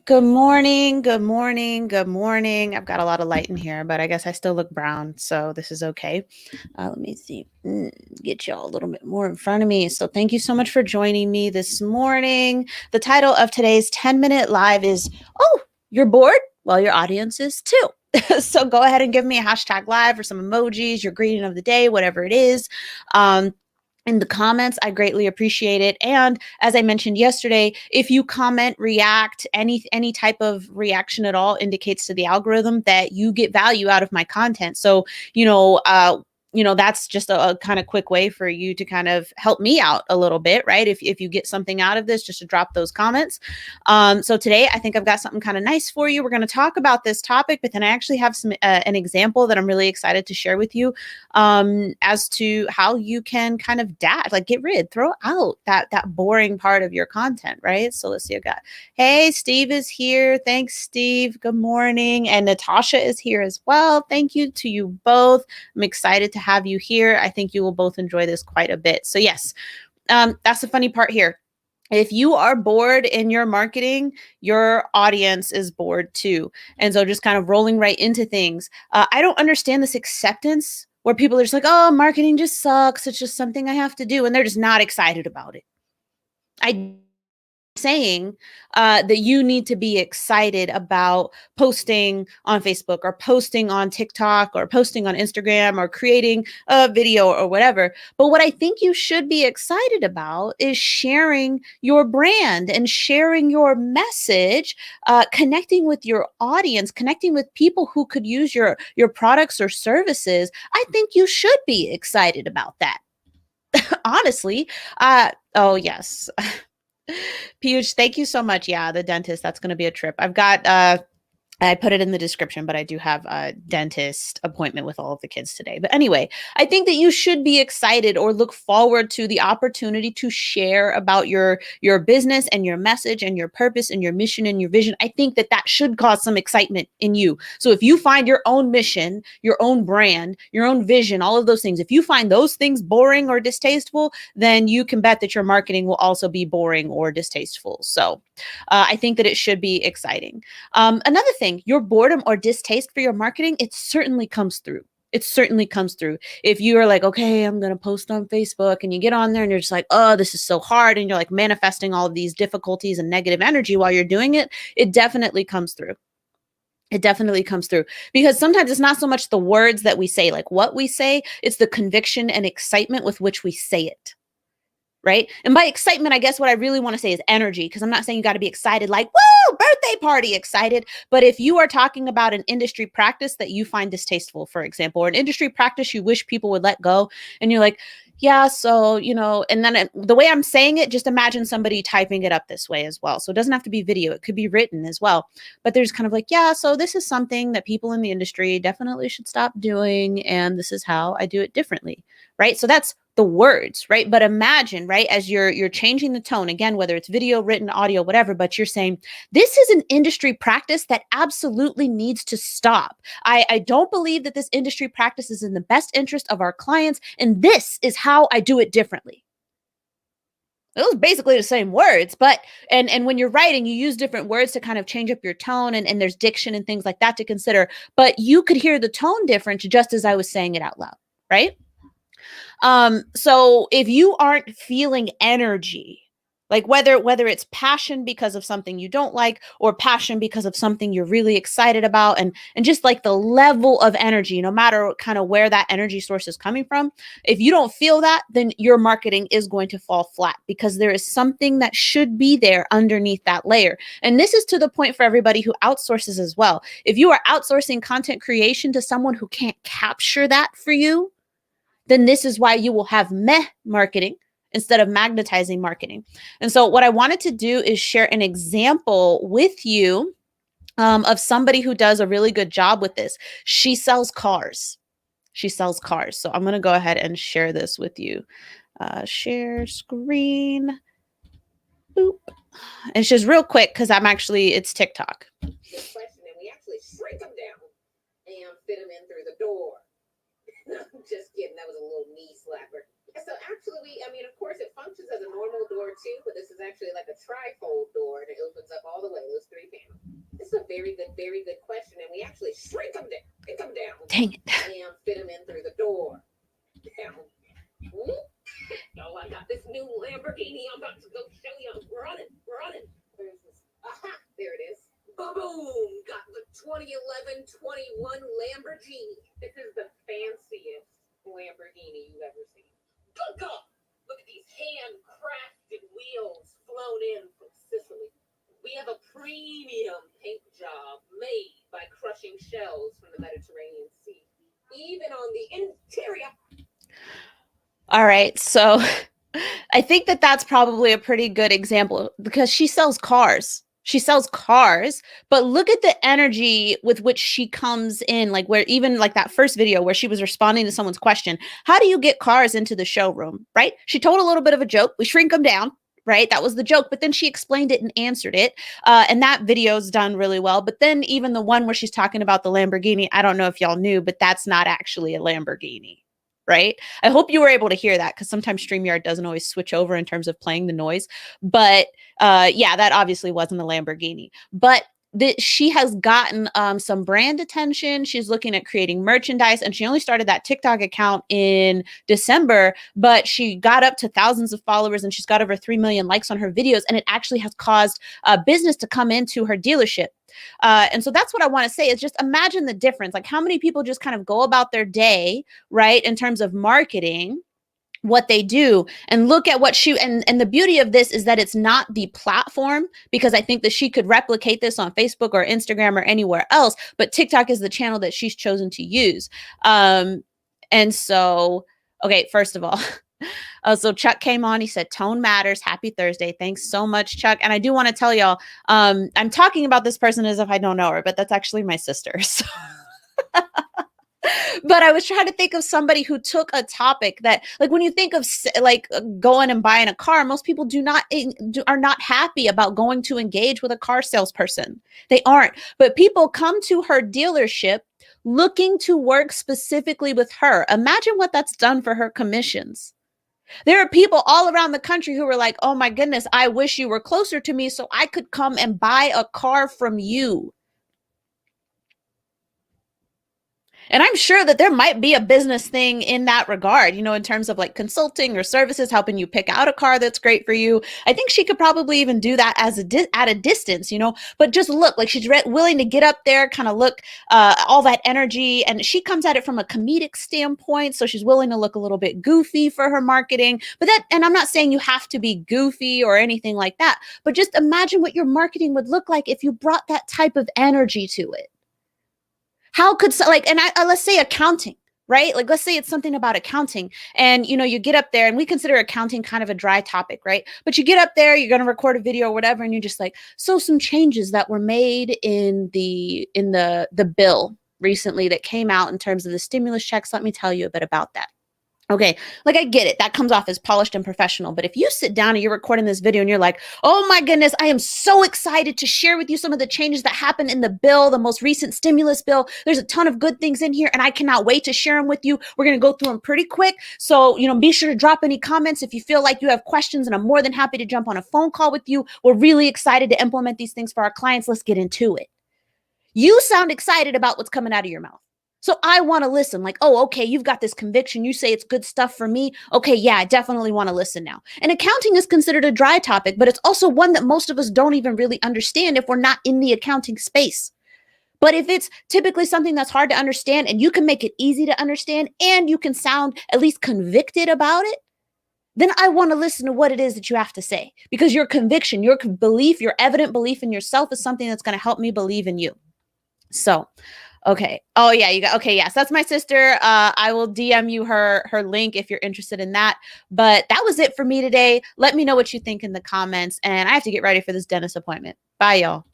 Good morning, good morning, good morning. I've got a lot of light in here, but I guess I still look brown, so this is okay. Let me see, get y'all a little bit more in front of me. So thank you so much for joining me this morning. The title of today's 10-minute live is, oh, you're bored? Well, your audience is too. So go ahead and give me a hashtag live or some emojis, your greeting of the day, whatever it is. In the comments, I greatly appreciate it. And as I mentioned yesterday, if you comment, react, any type of reaction at all indicates to the algorithm that you get value out of my content. So, that's just a kind of quick way for you to kind of help me out a little bit, right? If you get something out of this, just to drop those comments. So today, I think I've got something kind of nice for you. We're going to talk about this topic, but then I actually have an example that I'm really excited to share with you as to how you can kind of throw out that boring part of your content, right? So let's see. Hey, Steve is here. Thanks, Steve. Good morning. And Natasha is here as well. Thank you to you both. I'm excited to have you here. I think you will both enjoy this quite a bit. So yes, that's the funny part here. If you are bored in your marketing, your audience is bored too. And so just kind of rolling right into things. I don't understand this acceptance where people are just like, oh, marketing just sucks. It's just something I have to do. And they're just not excited about it. I saying that you need to be excited about posting on Facebook or posting on TikTok or posting on Instagram or creating a video or whatever. But what I think you should be excited about is sharing your brand and sharing your message, connecting with your audience, connecting with people who could use your products or services. I think you should be excited about that. Honestly. Oh yes. Piyush, thank you so much. Yeah, the dentist, that's going to be a trip. I put it in the description, but I do have a dentist appointment with all of the kids today. But anyway, I think that you should be excited or look forward to the opportunity to share about your business and your message and your purpose and your mission and your vision. I think that should cause some excitement in you. So if you find your own mission, your own brand, your own vision, all of those things, if you find those things boring or distasteful, then you can bet that your marketing will also be boring or distasteful. So I think that it should be exciting. Another thing, your boredom or distaste for your marketing, it certainly comes through. It certainly comes through. If you are like, okay, I'm going to post on Facebook, and you get on there and you're just like, oh, this is so hard. And you're like manifesting all of these difficulties and negative energy while you're doing it, it definitely comes through. It definitely comes through because sometimes it's not so much the words that we say, like what we say, it's the conviction and excitement with which we say it. Right? And by excitement, I guess what I really want to say is energy, because I'm not saying you got to be excited like, woo, birthday party excited. But if you are talking about an industry practice that you find distasteful, for example, or an industry practice you wish people would let go, and you're like, yeah, so, and then the way I'm saying it, just imagine somebody typing it up this way as well. So it doesn't have to be video. It could be written as well. But there's kind of like, yeah, so this is something that people in the industry definitely should stop doing. And this is how I do it differently. Right? So that's the words, right? But imagine, right, as you're changing the tone, again, whether it's video, written, audio, whatever, but you're saying, this is an industry practice that absolutely needs to stop. I don't believe that this industry practice is in the best interest of our clients, and this is how I do it differently. It was basically the same words, but and when you're writing, you use different words to kind of change up your tone, and there's diction and things like that to consider, but you could hear the tone difference just as I was saying it out loud, right? So if you aren't feeling energy, like whether it's passion because of something you don't like or passion because of something you're really excited about, and just like the level of energy, no matter kind of where that energy source is coming from, if you don't feel that, then your marketing is going to fall flat because there is something that should be there underneath that layer. And this is to the point for everybody who outsources as well. If you are outsourcing content creation to someone who can't capture that for you, then this is why you will have meh marketing instead of magnetizing marketing. And so what I wanted to do is share an example with you of somebody who does a really good job with this. She sells cars. She sells cars. So I'm going to go ahead and share this with you. Share screen. Boop. It's just real quick because it's TikTok. Good question. And we actually shrink them down and fit them in through the door. Just kidding. That was a little knee slapper. So actually, of course, it functions as a normal door too, but this is actually like a trifold door, and it opens up all the way, those 3 panels. very good question, and we actually shrink them down. Dang it. And fit them in through the door. Down. Oh, I got this new Lamborghini. I'm about to go show you. We're on it. Where is this? Aha! There it is. Boom! Got the 2011-21 Lamborghini. This is the fanciest Lamborghini you've ever seen. Good God! Look at these handcrafted wheels flown in from Sicily. We have a premium paint job made by crushing shells from the Mediterranean Sea. Even on the interior. All right. So I think that that's probably a pretty good example because she sells cars. She sells cars, but look at the energy with which she comes in, like where even like that first video where she was responding to someone's question, how do you get cars into the showroom, right? She told a little bit of a joke. We shrink them down, right? That was the joke, but then she explained it and answered it. And that video's done really well. But then even the one where she's talking about the Lamborghini, I don't know if y'all knew, but that's not actually a Lamborghini. Right? I hope you were able to hear that because sometimes StreamYard doesn't always switch over in terms of playing the noise. But yeah, that obviously wasn't a Lamborghini. But she has gotten some brand attention. She's looking at creating merchandise, and she only started that TikTok account in December, but she got up to thousands of followers and she's got over 3 million likes on her videos, and it actually has caused business to come into her dealership. And so that's what I want to say is just imagine the difference. Like how many people just kind of go about their day, right, in terms of marketing what they do and look at what she and the beauty of this is that it's not the platform, because I think that she could replicate this on Facebook or Instagram or anywhere else, but TikTok is the channel that she's chosen to use. And so, okay, first of all, so Chuck came on, he said tone matters, happy Thursday, thanks so much, Chuck. And I do want to tell y'all, I'm talking about this person as if I don't know her, but that's actually my sister. So but I was trying to think of somebody who took a topic that, like, when you think of like going and buying a car, most people are not happy about going to engage with a car salesperson. They aren't. But people come to her dealership looking to work specifically with her. Imagine what that's done for her commissions. There are people all around the country who are like, oh my goodness, I wish you were closer to me so I could come and buy a car from you. And I'm sure that there might be a business thing in that regard, you know, in terms of like consulting or services, helping you pick out a car that's great for you. I think she could probably even do that as at a distance, you know, but just look like she's willing to get up there, kind of look all that energy. And she comes at it from a comedic standpoint. So she's willing to look a little bit goofy for her marketing. But and I'm not saying you have to be goofy or anything like that, but just imagine what your marketing would look like if you brought that type of energy to it. How could let's say accounting, right? Like, let's say it's something about accounting and, you know, you get up there and we consider accounting kind of a dry topic, right? But you get up there, you're going to record a video or whatever. And you're just like, so some changes that were made in the bill recently that came out in terms of the stimulus checks. Let me tell you a bit about that. Okay, like I get it. That comes off as polished and professional. But if you sit down and you're recording this video and you're like, oh my goodness, I am so excited to share with you some of the changes that happened in the bill, the most recent stimulus bill. There's a ton of good things in here and I cannot wait to share them with you. We're going to go through them pretty quick. So, you know, be sure to drop any comments if you feel like you have questions, and I'm more than happy to jump on a phone call with you. We're really excited to implement these things for our clients. Let's get into it. You sound excited about what's coming out of your mouth. So I want to listen, like, oh, okay, you've got this conviction. You say it's good stuff for me. Okay, yeah, I definitely want to listen now. And accounting is considered a dry topic, but it's also one that most of us don't even really understand if we're not in the accounting space. But if it's typically something that's hard to understand and you can make it easy to understand and you can sound at least convicted about it, then I want to listen to what it is that you have to say, because your conviction, your belief, your evident belief in yourself is something that's going to help me believe in you. So, okay. Oh yeah, you got, okay. Yes, that's my sister. I will DM you her link if you're interested in that. But that was it for me today. Let me know what you think in the comments, and I have to get ready for this dentist appointment. Bye, y'all.